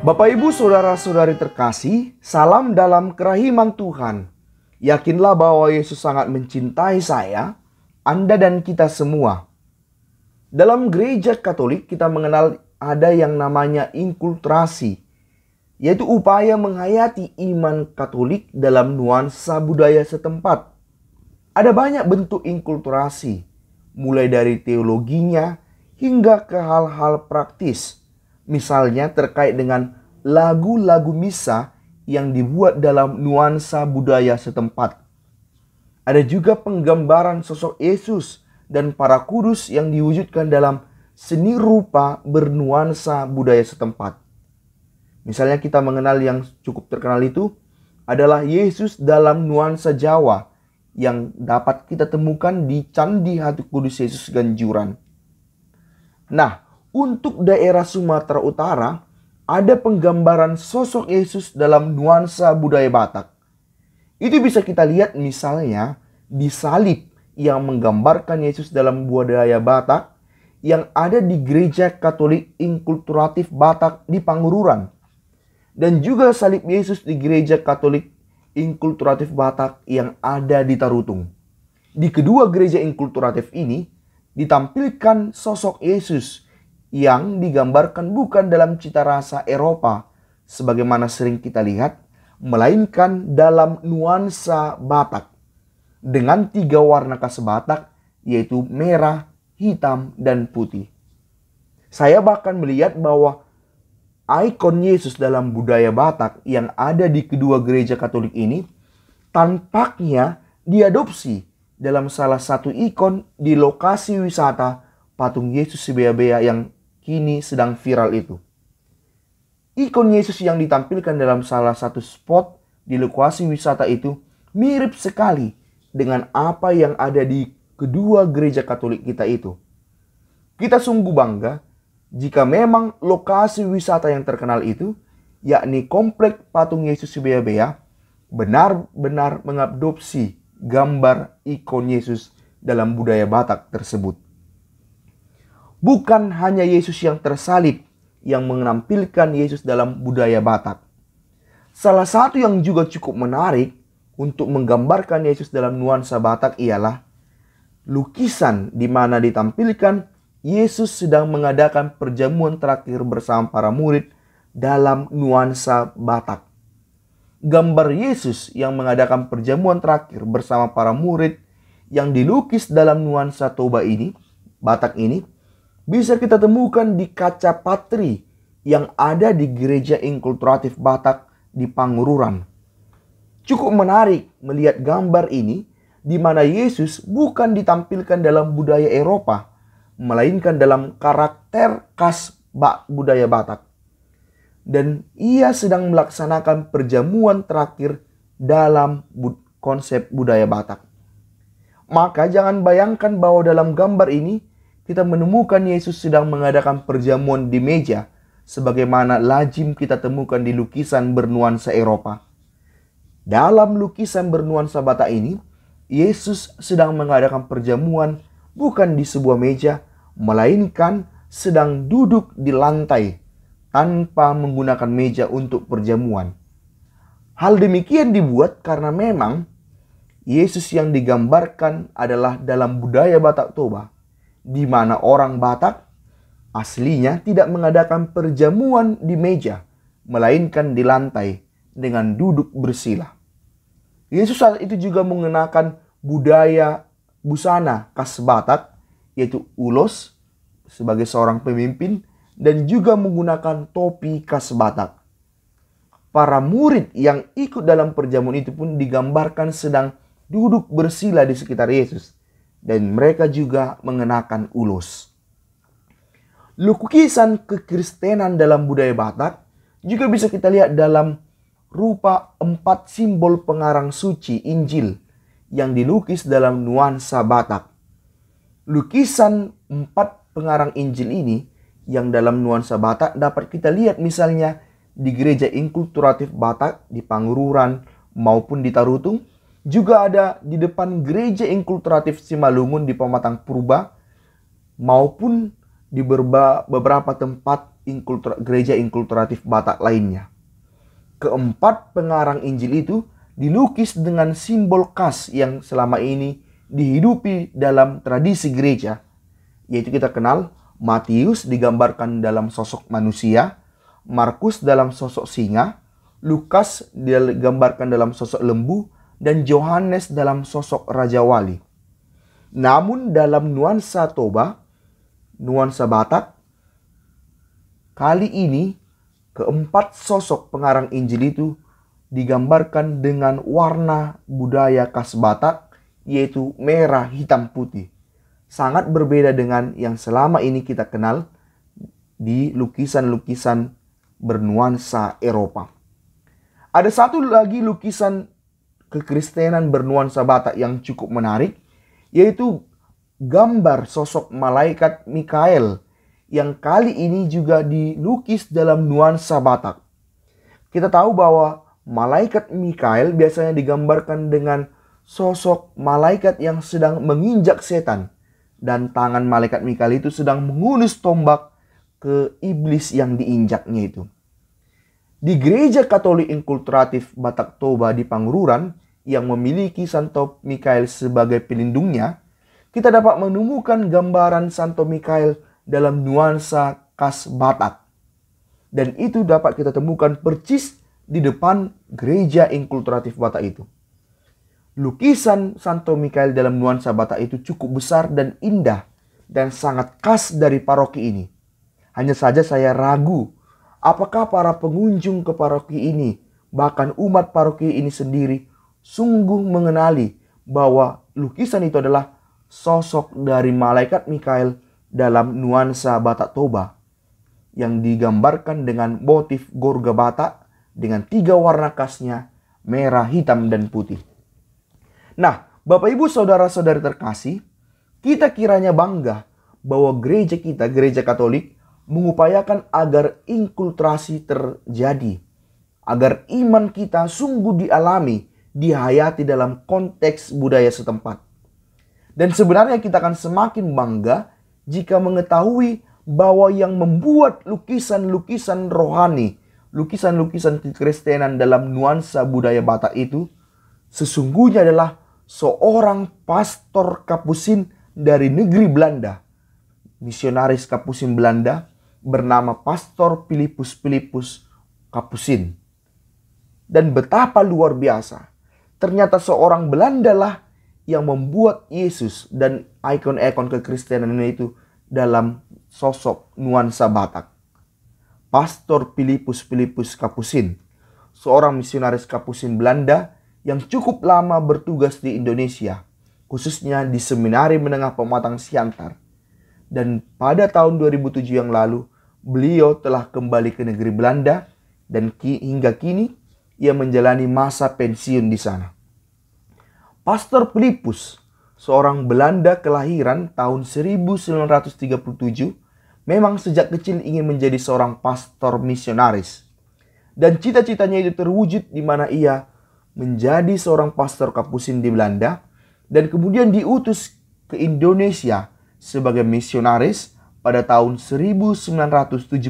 Bapak Ibu Saudara-saudari terkasih, salam dalam kerahiman Tuhan. Yakinlah bahwa Yesus sangat mencintai saya, Anda dan kita semua. Dalam gereja Katolik kita mengenal ada yang namanya inkulturasi, yaitu upaya menghayati iman Katolik dalam nuansa budaya setempat. Ada banyak bentuk inkulturasi, mulai dari teologinya hingga ke hal-hal praktis. Misalnya terkait dengan lagu-lagu misa yang dibuat dalam nuansa budaya setempat. Ada juga penggambaran sosok Yesus dan para kudus yang diwujudkan dalam seni rupa bernuansa budaya setempat. Misalnya kita mengenal yang cukup terkenal itu adalah Yesus dalam nuansa Jawa yang dapat kita temukan di Candi Hati Kudus Yesus Ganjuran. Nah, untuk daerah Sumatera Utara, ada penggambaran sosok Yesus dalam nuansa budaya Batak. Itu bisa kita lihat misalnya di salib yang menggambarkan Yesus dalam budaya Batak yang ada di Gereja Katolik Inkulturatif Batak di Pangururan. Dan juga salib Yesus di Gereja Katolik Inkulturatif Batak yang ada di Tarutung. Di kedua gereja inkulturatif ini ditampilkan sosok Yesus yang digambarkan bukan dalam cita rasa Eropa sebagaimana sering kita lihat, melainkan dalam nuansa Batak dengan 3 warna khas Batak, yaitu merah, hitam, dan putih. Saya bahkan melihat bahwa ikon Yesus dalam budaya Batak yang ada di kedua gereja Katolik ini tampaknya diadopsi dalam salah satu ikon di lokasi wisata patung Yesus Sebea-bea yang kini sedang viral itu. Ikon Yesus yang ditampilkan dalam salah satu spot di lokasi wisata itu mirip sekali dengan apa yang ada di kedua gereja Katolik kita itu. Kita sungguh bangga jika memang lokasi wisata yang terkenal itu, yakni Komplek Patung Yesus Sebea-bea, benar-benar mengadopsi gambar ikon Yesus dalam budaya Batak tersebut. Bukan hanya Yesus yang tersalib yang menampilkan Yesus dalam budaya Batak. Salah satu yang juga cukup menarik untuk menggambarkan Yesus dalam nuansa Batak ialah lukisan di mana ditampilkan Yesus sedang mengadakan perjamuan terakhir bersama para murid dalam nuansa Batak. Gambar Yesus yang mengadakan perjamuan terakhir bersama para murid yang dilukis dalam nuansa Toba ini, Batak ini, bisa kita temukan di kaca patri yang ada di Gereja Inkulturatif Batak di Pangururan. Cukup menarik melihat gambar ini di mana Yesus bukan ditampilkan dalam budaya Eropa, melainkan dalam karakter khas budaya Batak. Dan ia sedang melaksanakan perjamuan terakhir dalam konsep budaya Batak. Maka jangan bayangkan bahwa dalam gambar ini kita menemukan Yesus sedang mengadakan perjamuan di meja sebagaimana lazim kita temukan di lukisan bernuansa Eropa. Dalam lukisan bernuansa Batak ini, Yesus sedang mengadakan perjamuan bukan di sebuah meja, melainkan sedang duduk di lantai tanpa menggunakan meja untuk perjamuan. Hal demikian dibuat karena memang Yesus yang digambarkan adalah dalam budaya Batak Toba, di mana orang Batak aslinya tidak mengadakan perjamuan di meja, melainkan di lantai dengan duduk bersila. Yesus saat itu juga mengenakan budaya busana khas Batak, yaitu ulos sebagai seorang pemimpin, dan juga menggunakan topi khas Batak. Para murid yang ikut dalam perjamuan itu pun digambarkan sedang duduk bersila di sekitar Yesus, dan mereka juga mengenakan ulos. Lukisan kekristenan dalam budaya Batak juga bisa kita lihat dalam rupa 4 simbol pengarang suci Injil yang dilukis dalam nuansa Batak. Lukisan 4 pengarang Injil ini yang dalam nuansa Batak dapat kita lihat misalnya di Gereja Inkulturatif Batak di Pangururan maupun di Tarutung. Juga ada di depan Gereja Inkulturatif Simalungun di Pematang Purba maupun di beberapa tempat gereja inkulturatif Batak lainnya. Keempat pengarang Injil itu dilukis dengan simbol khas yang selama ini dihidupi dalam tradisi gereja, yaitu kita kenal Matius digambarkan dalam sosok manusia, Markus dalam sosok singa, Lukas digambarkan dalam sosok lembu, dan Yohanes dalam sosok Raja Wali. Namun dalam nuansa Toba, nuansa Batak, kali ini keempat sosok pengarang Injil itu digambarkan dengan warna budaya khas Batak, yaitu merah, hitam, putih. Sangat berbeda dengan yang selama ini kita kenal di lukisan-lukisan bernuansa Eropa. Ada satu lagi lukisan kekristenan bernuansa Batak yang cukup menarik, yaitu gambar sosok malaikat Mikael yang kali ini juga dilukis dalam nuansa Batak. Kita tahu bahwa malaikat Mikael biasanya digambarkan dengan sosok malaikat yang sedang menginjak setan, dan tangan malaikat Mikael itu sedang menghunus tombak ke iblis yang diinjaknya itu. Di gereja Katolik inkulturatif Batak Toba di Pangururan yang memiliki Santo Mikael sebagai pelindungnya, kita dapat menemukan gambaran Santo Mikael dalam nuansa khas Batak. Dan itu dapat kita temukan percis di depan gereja inkulturatif Batak itu. Lukisan Santo Mikael dalam nuansa Batak itu cukup besar dan indah dan sangat khas dari paroki ini. Hanya saja saya ragu apakah para pengunjung ke paroki ini, bahkan umat paroki ini sendiri, sungguh mengenali bahwa lukisan itu adalah sosok dari malaikat Mikael dalam nuansa Batak Toba yang digambarkan dengan motif gorga Batak dengan 3 warna khasnya, merah, hitam, dan putih. Nah, Bapak Ibu Saudara-saudari terkasih, kita kiranya bangga bahwa gereja kita, gereja Katolik, mengupayakan agar inkulturasi terjadi, agar iman kita sungguh dialami, dihayati dalam konteks budaya setempat. Dan sebenarnya kita akan semakin bangga jika mengetahui bahwa yang membuat lukisan-lukisan rohani, lukisan-lukisan kekristenan dalam nuansa budaya Batak itu sesungguhnya adalah seorang pastor Kapusin dari negeri Belanda, misionaris Kapusin Belanda bernama Pastor Philippus Kapusin. Dan betapa luar biasa, ternyata seorang Belanda lah yang membuat Yesus dan ikon-ikon kekristenan itu dalam sosok nuansa Batak. Pastor Philippus Kapusin, seorang misionaris Kapusin Belanda yang cukup lama bertugas di Indonesia, khususnya di Seminari Menengah Pematang Siantar. Dan pada tahun 2007 yang lalu, beliau telah kembali ke negeri Belanda dan hingga kini ia menjalani masa pensiun di sana. Pastor Philippus, seorang Belanda kelahiran tahun 1937, memang sejak kecil ingin menjadi seorang pastor misionaris. Dan cita-citanya itu terwujud di mana ia menjadi seorang pastor Kapusin di Belanda dan kemudian diutus ke Indonesia sebagai misionaris pada tahun 1972.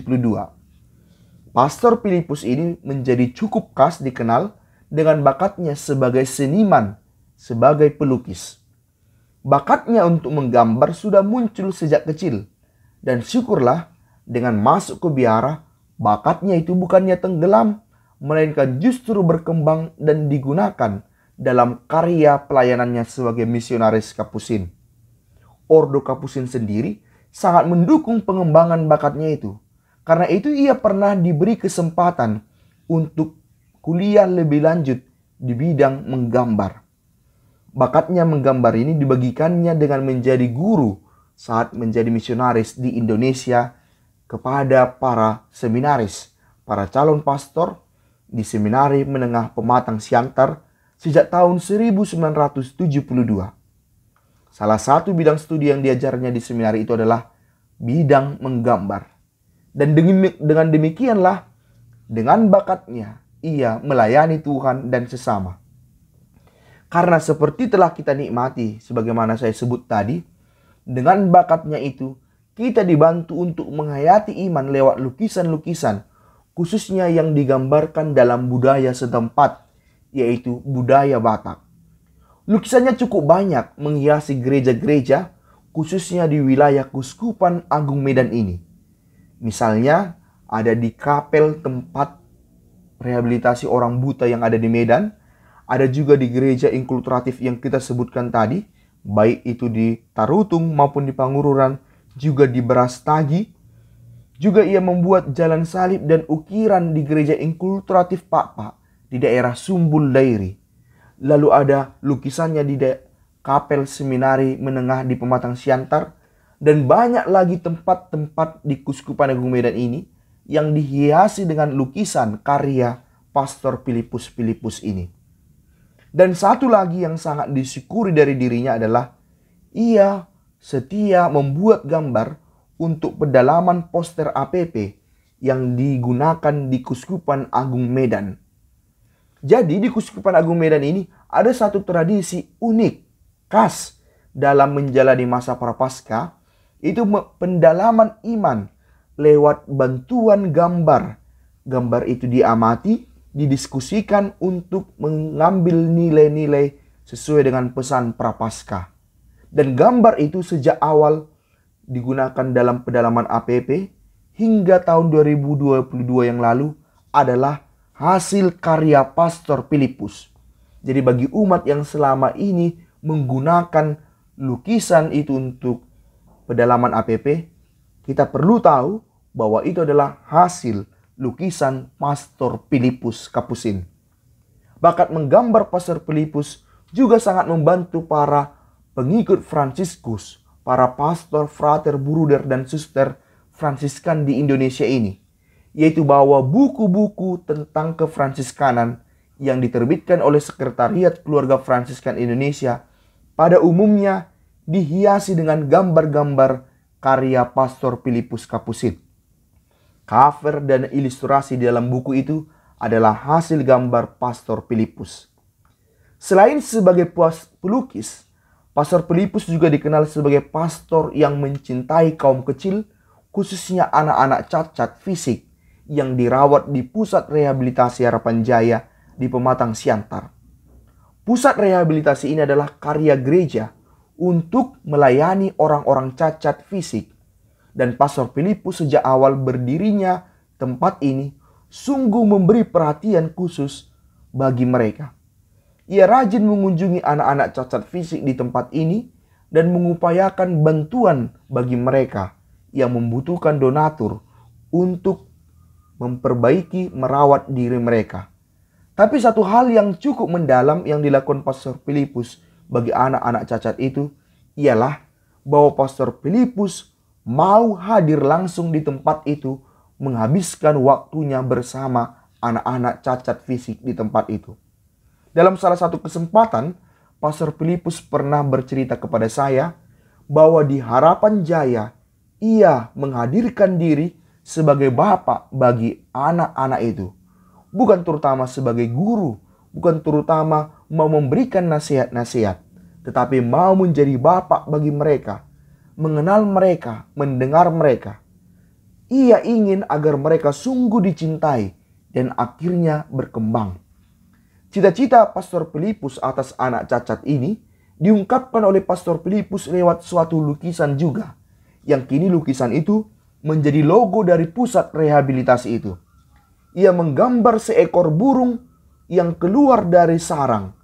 Pastor Philippus ini menjadi cukup khas dikenal dengan bakatnya sebagai seniman, sebagai pelukis. Bakatnya untuk menggambar sudah muncul sejak kecil, dan syukurlah dengan masuk ke biara, bakatnya itu bukannya tenggelam, melainkan justru berkembang dan digunakan dalam karya pelayanannya sebagai misionaris Kapusin. Ordo Kapusin sendiri sangat mendukung pengembangan bakatnya itu. Karena itu ia pernah diberi kesempatan untuk kuliah lebih lanjut di bidang menggambar. Bakatnya menggambar ini dibagikannya dengan menjadi guru saat menjadi misionaris di Indonesia kepada para seminaris, para calon pastor di Seminari Menengah Pematang Siantar sejak tahun 1972. Salah satu bidang studi yang diajarnya di seminari itu adalah bidang menggambar. Dan dengan demikianlah, dengan bakatnya, ia melayani Tuhan dan sesama. Karena seperti telah kita nikmati, sebagaimana saya sebut tadi, dengan bakatnya itu, kita dibantu untuk menghayati iman lewat lukisan-lukisan, khususnya yang digambarkan dalam budaya setempat, yaitu budaya Batak. Lukisannya cukup banyak menghiasi gereja-gereja, khususnya di wilayah Kuskupan Agung Medan ini. Misalnya, ada di kapel tempat rehabilitasi orang buta yang ada di Medan, ada juga di gereja inkulturatif yang kita sebutkan tadi, baik itu di Tarutung maupun di Pangururan, juga di Brastagi. Juga ia membuat jalan salib dan ukiran di gereja inkulturatif Pakpak di daerah Sumbul Dairi. Lalu ada lukisannya di kapel seminari menengah di Pematang Siantar, dan banyak lagi tempat-tempat di Kuskupan Agung Medan ini yang dihiasi dengan lukisan karya Pastor Filipus ini. Dan satu lagi yang sangat disyukuri dari dirinya adalah ia setia membuat gambar untuk pedalaman poster APP yang digunakan di Kuskupan Agung Medan. Jadi di Kuskupan Agung Medan ini ada satu tradisi unik, khas dalam menjalani masa Prapaskah, itu pendalaman iman lewat bantuan gambar. Gambar itu diamati, didiskusikan untuk mengambil nilai-nilai sesuai dengan pesan Prapaskah. Dan gambar itu sejak awal digunakan dalam pedalaman APP hingga tahun 2022 yang lalu adalah hasil karya Pastor Filipus. Jadi bagi umat yang selama ini menggunakan lukisan itu untuk pedalaman APP, kita perlu tahu bahwa itu adalah hasil lukisan Pastor Filipus Kapusin. Bakat menggambar Pastor Filipus juga sangat membantu para pengikut Fransiskus, para pastor, frater, bruder, dan suster Fransiskan di Indonesia ini, yaitu bahwa buku-buku tentang kefransiskanan yang diterbitkan oleh Sekretariat Keluarga Fransiskan Indonesia pada umumnya dihiasi dengan gambar-gambar karya Pastor Filipus Kapusin. Cover dan ilustrasi di dalam buku itu adalah hasil gambar Pastor Filipus. Selain sebagai pelukis, Pastor Filipus juga dikenal sebagai pastor yang mencintai kaum kecil, khususnya anak-anak cacat fisik yang dirawat di Pusat Rehabilitasi Harapan Jaya di Pematang Siantar. Pusat rehabilitasi ini adalah karya gereja untuk melayani orang-orang cacat fisik. Dan Pastor Filipus sejak awal berdirinya tempat ini sungguh memberi perhatian khusus bagi mereka. Ia rajin mengunjungi anak-anak cacat fisik di tempat ini dan mengupayakan bantuan bagi mereka yang membutuhkan donatur untuk memperbaiki merawat diri mereka. Tapi satu hal yang cukup mendalam yang dilakukan Pastor Filipus bagi anak-anak cacat itu ialah bahwa Pastor Filipus mau hadir langsung di tempat itu, menghabiskan waktunya bersama anak-anak cacat fisik di tempat itu. Dalam salah satu kesempatan, Pastor Filipus pernah bercerita kepada saya bahwa di Harapan Jaya, ia menghadirkan diri sebagai bapak bagi anak-anak itu. Bukan terutama sebagai guru, bukan terutama mau memberikan nasihat-nasihat, tetapi mau menjadi bapak bagi mereka, mengenal mereka, mendengar mereka. Ia ingin agar mereka sungguh dicintai dan akhirnya berkembang. Cita-cita Pastor Filipus atas anak cacat ini diungkapkan oleh Pastor Filipus lewat suatu lukisan juga, yang kini lukisan itu menjadi logo dari pusat rehabilitasi itu. Ia menggambar seekor burung yang keluar dari sarang,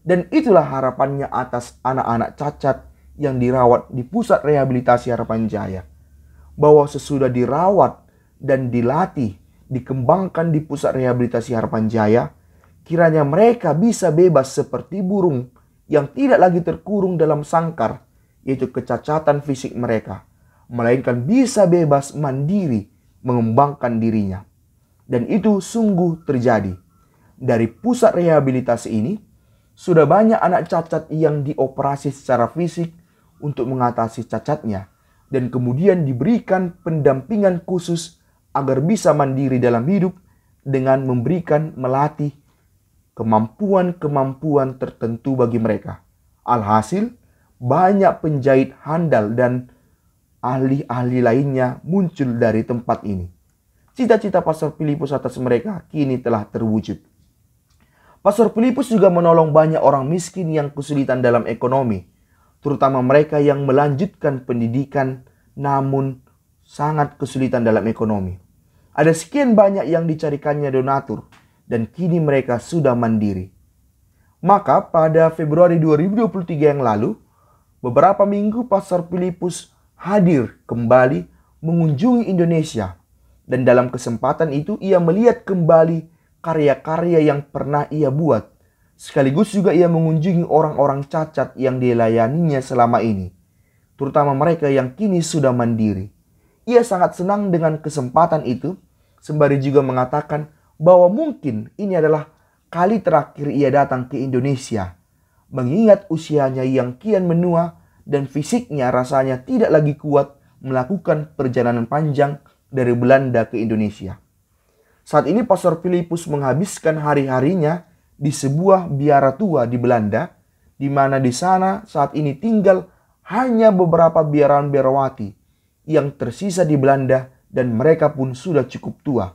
dan itulah harapannya atas anak-anak cacat yang dirawat di Pusat Rehabilitasi Harapan Jaya, bahwa sesudah dirawat dan dilatih, dikembangkan di Pusat Rehabilitasi Harapan Jaya, kiranya mereka bisa bebas seperti burung yang tidak lagi terkurung dalam sangkar, yaitu kecacatan fisik mereka, melainkan bisa bebas mandiri mengembangkan dirinya. Dan itu sungguh terjadi. Dari pusat rehabilitasi ini, sudah banyak anak cacat yang dioperasi secara fisik untuk mengatasi cacatnya, dan kemudian diberikan pendampingan khusus agar bisa mandiri dalam hidup dengan melatih kemampuan-kemampuan tertentu bagi mereka. Alhasil, banyak penjahit handal dan ahli-ahli lainnya muncul dari tempat ini. Cita-cita Pastor Filipus atas mereka kini telah terwujud. Pastor Filipus juga menolong banyak orang miskin yang kesulitan dalam ekonomi, terutama mereka yang melanjutkan pendidikan namun sangat kesulitan dalam ekonomi. Ada sekian banyak yang dicarikannya donatur dan kini mereka sudah mandiri. Maka pada Februari 2023 yang lalu, beberapa minggu Pastor Filipus hadir kembali mengunjungi Indonesia. Dan dalam kesempatan itu ia melihat kembali karya-karya yang pernah ia buat. Sekaligus juga ia mengunjungi orang-orang cacat yang dilayaninya selama ini, terutama mereka yang kini sudah mandiri. Ia sangat senang dengan kesempatan itu, sembari juga mengatakan bahwa mungkin ini adalah kali terakhir ia datang ke Indonesia, mengingat usianya yang kian menua dan fisiknya rasanya tidak lagi kuat melakukan perjalanan panjang dari Belanda ke Indonesia. Saat ini Pastor Filipus menghabiskan hari-harinya di sebuah biara tua di Belanda, di mana di sana saat ini tinggal hanya beberapa biarawan-biarawati yang tersisa di Belanda dan mereka pun sudah cukup tua.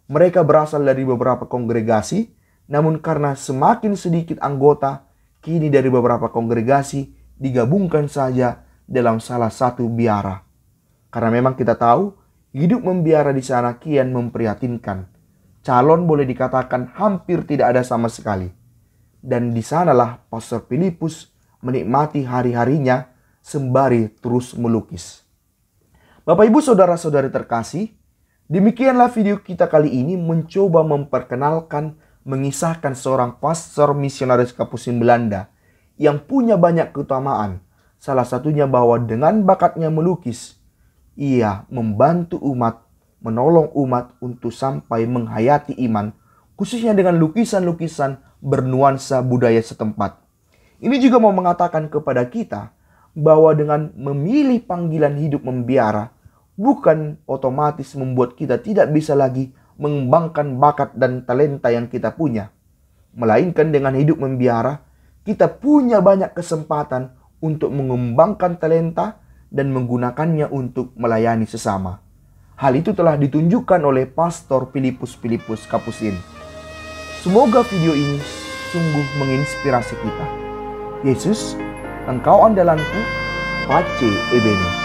Mereka berasal dari beberapa kongregasi, namun karena semakin sedikit anggota, kini dari beberapa kongregasi digabungkan saja dalam salah satu biara. Karena memang kita tahu, hidup membiara di sana kian memprihatinkan. Calon boleh dikatakan hampir tidak ada sama sekali. Dan di sanalah Pastor Filipus menikmati hari-harinya sembari terus melukis. Bapak Ibu Saudara-saudari terkasih, demikianlah video kita kali ini mencoba memperkenalkan, mengisahkan seorang pastor misionaris Kapusin Belanda yang punya banyak keutamaan. Salah satunya bahwa dengan bakatnya melukis, ia membantu umat, menolong umat untuk sampai menghayati iman, khususnya dengan lukisan-lukisan bernuansa budaya setempat. Ini juga mau mengatakan kepada kita bahwa dengan memilih panggilan hidup membiara, bukan otomatis membuat kita tidak bisa lagi mengembangkan bakat dan talenta yang kita punya. Melainkan dengan hidup membiara, kita punya banyak kesempatan untuk mengembangkan talenta dan menggunakannya untuk melayani sesama. Hal itu telah ditunjukkan oleh Pastor Filipus Kapusin. Semoga video ini sungguh menginspirasi kita. Yesus, Engkau andalanku, Pace Ebene.